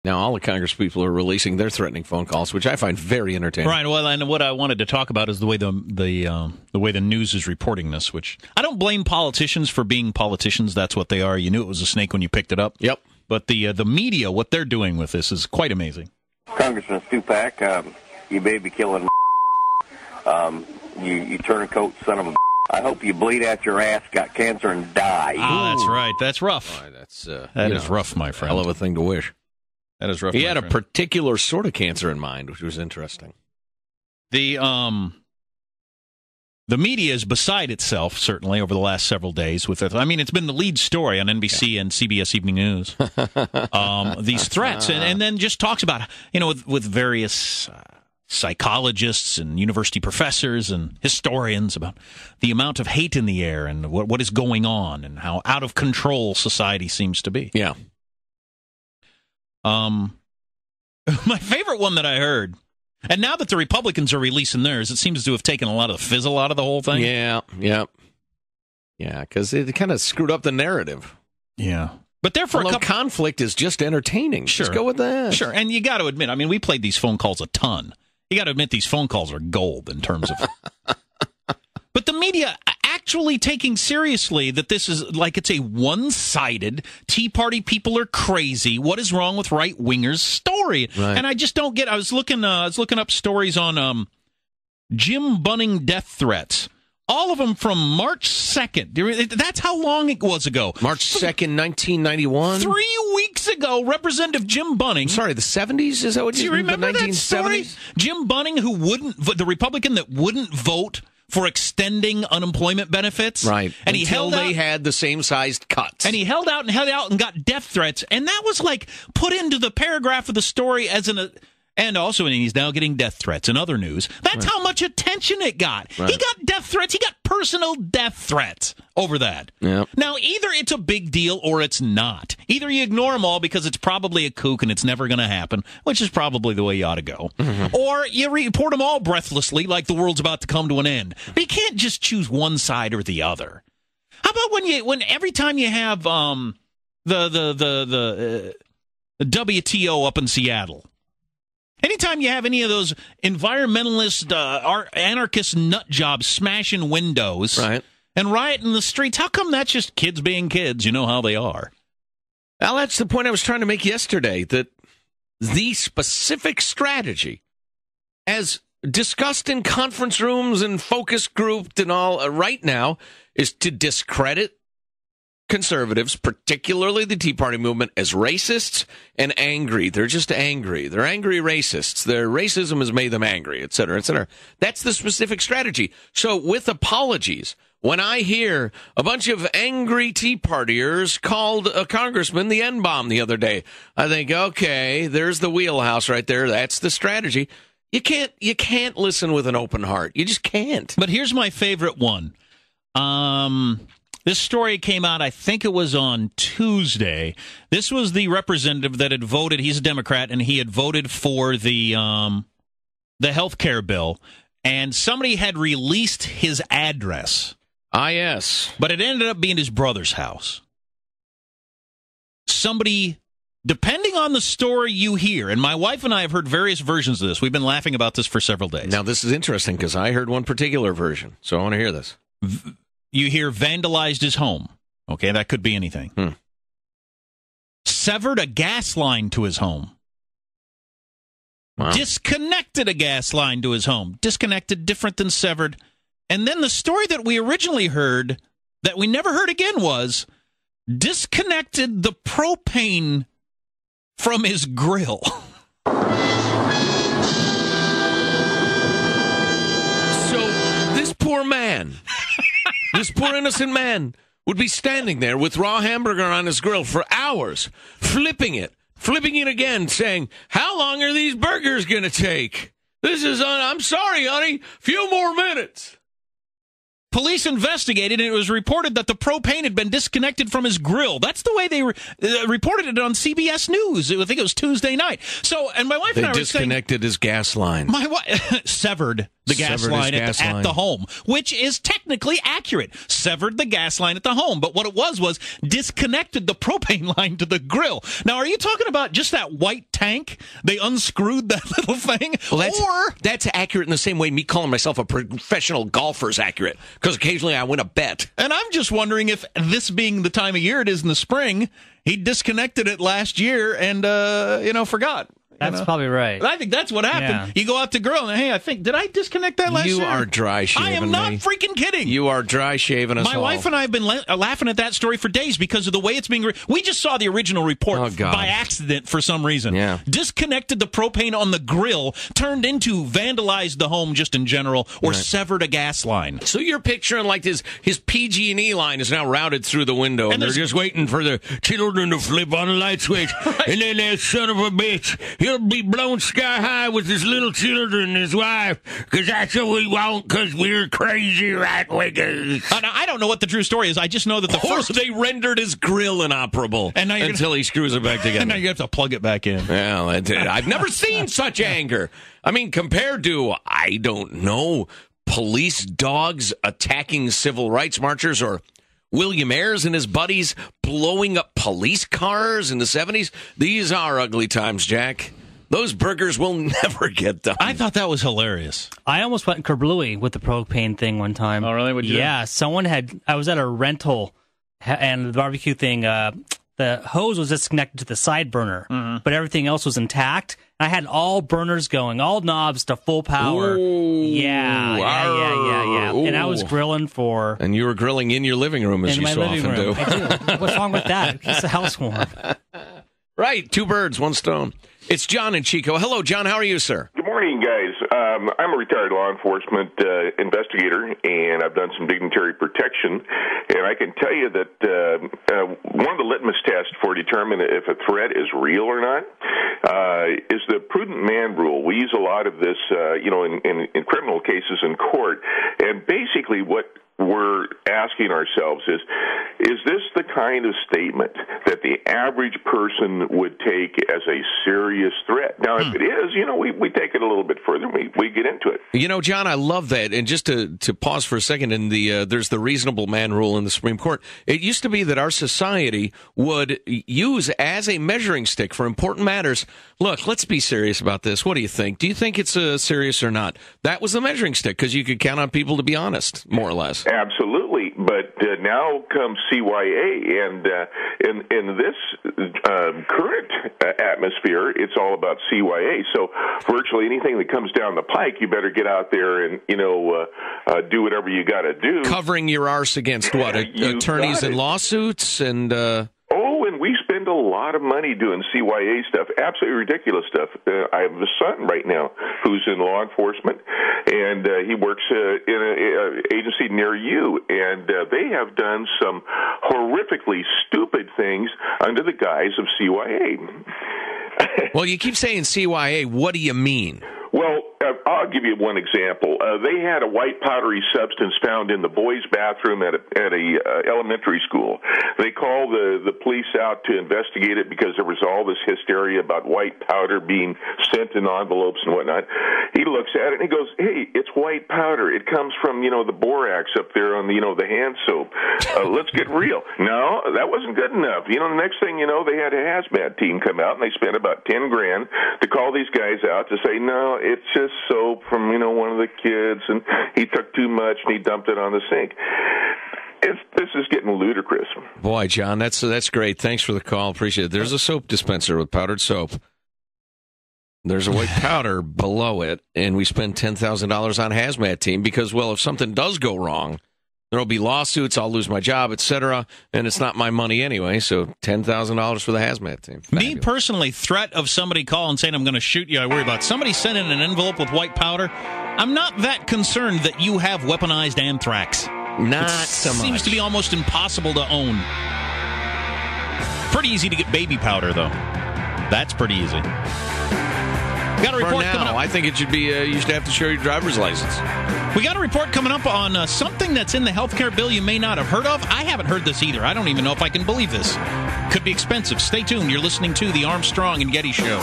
Now all the Congress people are releasing their threatening phone calls, which I find very entertaining. Right. Well, and what I wanted to talk about is the way the way the news is reporting this. Which I don't blame politicians for being politicians. That's what they are. You knew it was a snake when you picked it up. Yep. But the media, what they're doing with this is quite amazing. Congressman Stupak, you baby killing, you turncoat son of a. I hope you bleed out your ass, got cancer, and die. Ah, that's right. That's rough. Boy, that is rough, my friend. Hell of a thing to wish. That is rough. He had a particular sort of cancer in mind, which was interesting. The media is beside itself, certainly, over the last several days. With it. I mean, it's been the lead story on NBC and CBS Evening News. These threats, and then just talks about, with various psychologists and university professors and historians about the amount of hate in the air and what is going on and how out of control society seems to be. Yeah. My favorite one that I heard, and now that the Republicans are releasing theirs, it seems to have taken a lot of the fizzle out of the whole thing. Yeah, because it kind of screwed up the narrative. Yeah. But therefore, conflict is just entertaining. Sure. Just go with that. Sure, and you got to admit, I mean, we played these phone calls a ton. You got to admit these phone calls are gold in terms of... But the media actually taking seriously that this is like it's a one-sided Tea Party people are crazy. What is wrong with right-wingers story? Right. And I just don't get. I was looking up stories on Jim Bunning death threats. All of them from March 2nd. That's how long it was ago. March 2nd, 1991. 3 weeks ago, Representative Jim Bunning. Sorry, the 70s? Is that what do you remember? The 1970s? That story? Jim Bunning, the Republican that wouldn't vote for extending unemployment benefits. Right. And they had the same sized cuts. And he held out and got death threats. And that was like put into the paragraph of the story as and also he's now getting death threats in other news. That's how much attention it got. Right. He got death threats. He got personal death threats over that. Yep. Now, either it's a big deal or it's not. Either you ignore them all because it's probably a kook and it's never going to happen, which is probably the way you ought to go. Mm-hmm. Or you report them all breathlessly like the world's about to come to an end. But you can't just choose one side or the other. How about when every time you have the WTO up in Seattle? Anytime you have any of those environmentalist, anarchist nut jobs smashing windows and rioting in the streets, how come that's just kids being kids? You know how they are. Well, that's the point I was trying to make yesterday, that the specific strategy, as discussed in conference rooms and focus grouped and all right now, is to discredit conservatives, particularly the Tea Party movement, as racists and angry. They're just angry. They're angry racists. Their racism has made them angry, et cetera, et cetera. That's the specific strategy. So with apologies, when I hear a bunch of angry Tea Partiers called a congressman the N-bomb the other day, I think, okay, there's the wheelhouse right there. That's the strategy. You can't listen with an open heart. You just can't. But here's my favorite one. This story came out, I think it was on Tuesday. This was the representative that had voted. He's a Democrat, and he had voted for the health care bill. And somebody had released his address. Ah, yes. But it ended up being his brother's house. Somebody, depending on the story you hear, and my wife and I have heard various versions of this. We've been laughing about this for several days. Now, this is interesting because I heard one particular version, so I want to hear this. You hear vandalized his home. Okay, that could be anything. Severed a gas line to his home. Wow. Disconnected a gas line to his home. Disconnected, different than severed. And then the story that we originally heard, that we never heard again, was disconnected the propane from his grill. So this poor man... This poor innocent man would be standing there with raw hamburger on his grill for hours, flipping it again, saying, how long are these burgers going to take? I'm sorry, honey, few more minutes. Police investigated, and it was reported that the propane had been disconnected from his grill. That's the way they reported it on CBS News. I think it was Tuesday night. So, and my wife and I were saying... They disconnected his gas line. My wife severed the gas line at the home, which is technically accurate. Severed the gas line at the home. But what it was disconnected the propane line to the grill. Now, are you talking about just that white tank. They unscrewed that little thing. Well, that's accurate in the same way me calling myself a professional golfer is accurate, because occasionally I win a bet. And I'm just wondering if, this being the time of year it is in the spring, he disconnected it last year and, forgot. That's probably right. I think that's what happened. Yeah. You go out to grill and, hey, did I disconnect that last year? You are dry shaving. I am not freaking kidding. You are dry shaving us all. My wife and I have been laughing at that story for days because of the way it's being. We just saw the original report by accident for some reason. Yeah. Disconnected the propane on the grill, turned into vandalized the home just in general, or severed a gas line. So you're picturing like his PG&E line is now routed through the window, and they're just waiting for the children to flip on the light switch, and then that son of a bitch, he'll be blown sky high with his little children and his wife, because that's what we want, because we're crazy right-wingers. I don't know what the true story is. I just know that they rendered his grill inoperable until he screws it back together. And now you have to plug it back in. Well, I've never seen such anger. I mean, compared to, I don't know, police dogs attacking civil rights marchers, or William Ayers and his buddies blowing up police cars in the 70s. These are ugly times, Jack. Those burgers will never get done. I thought that was hilarious. I almost went kerblooey with the propane thing one time. Oh, really? What'd you do? Someone I was at a rental, and the barbecue thing, the hose was disconnected to the side burner, but everything else was intact. I had all burners going, all knobs to full power. Ooh, yeah. Ooh. And I was grilling for... And you were grilling in your living room, as you so often do. I do. What's wrong with that? It keeps the house warm. Right. 2 birds, 1 stone. It's John in Chico. Hello, John. How are you, sir? Good morning, guys. I'm a retired law enforcement investigator, and I've done some dignitary protection. And I can tell you that one of the litmus tests for determining if a threat is real or not is the prudent man rule. We use a lot of this, in criminal cases in court. And basically what we're asking ourselves is this the kind of statement that the average person would take as a serious threat? Now, if it is, we take it a little bit further. We get into it. John, I love that. And just to pause for a second, there's the reasonable man rule in the Supreme Court. It used to be that our society would use as a measuring stick for important matters. Look, let's be serious about this. What do you think? Do you think it's serious or not? That was the measuring stick, because you could count on people to be honest, more or less. Absolutely, but now comes CYA, and in this current atmosphere, it's all about CYA. So virtually anything that comes down the pike, you better get out there and do whatever you got to do. Covering your arse against what? Attorneys and lawsuits and. And we spend a lot of money doing CYA stuff, absolutely ridiculous stuff. I have a son right now who's in law enforcement, and he works in an agency near you, and they have done some horrifically stupid things under the guise of CYA. Well, you keep saying CYA. What do you mean? Well, I'll give you one example. They had a white powdery substance found in the boys' bathroom at a elementary school. They called the police out to investigate it because there was all this hysteria about white powder being sent in envelopes and whatnot. He looks at it and he goes, "Hey, it's white powder. It comes from the borax up there on the hand soap. Let's get real." No, that wasn't good enough. The next thing they had a hazmat team come out, and they spent about $10,000 to call these guys out to say, "No, it's just soap from one of the kids, and he took too much and he dumped it on the sink." This is getting ludicrous. Boy, John, that's great. Thanks for the call. Appreciate it. There's a soap dispenser with powdered soap. There's a white powder below it, and we spend $10,000 on a hazmat team because, well, if something does go wrong, there'll be lawsuits, I'll lose my job, etc., and it's not my money anyway, so $10,000 for the hazmat team. Fabulous. Me personally, threat of somebody calling saying I'm going to shoot you, I worry about. Somebody sending an envelope with white powder, I'm not that concerned that you have weaponized anthrax. Not so much. Seems to be almost impossible to own. Pretty easy to get baby powder, though. That's pretty easy. Got a report coming up. I think it should be you should have to show your driver's license. We got a report coming up on something that's in the health care bill you may not have heard of. I haven't heard this either. I don't even know if I can believe this. Could be expensive. Stay tuned. You're listening to the Armstrong and Getty Show.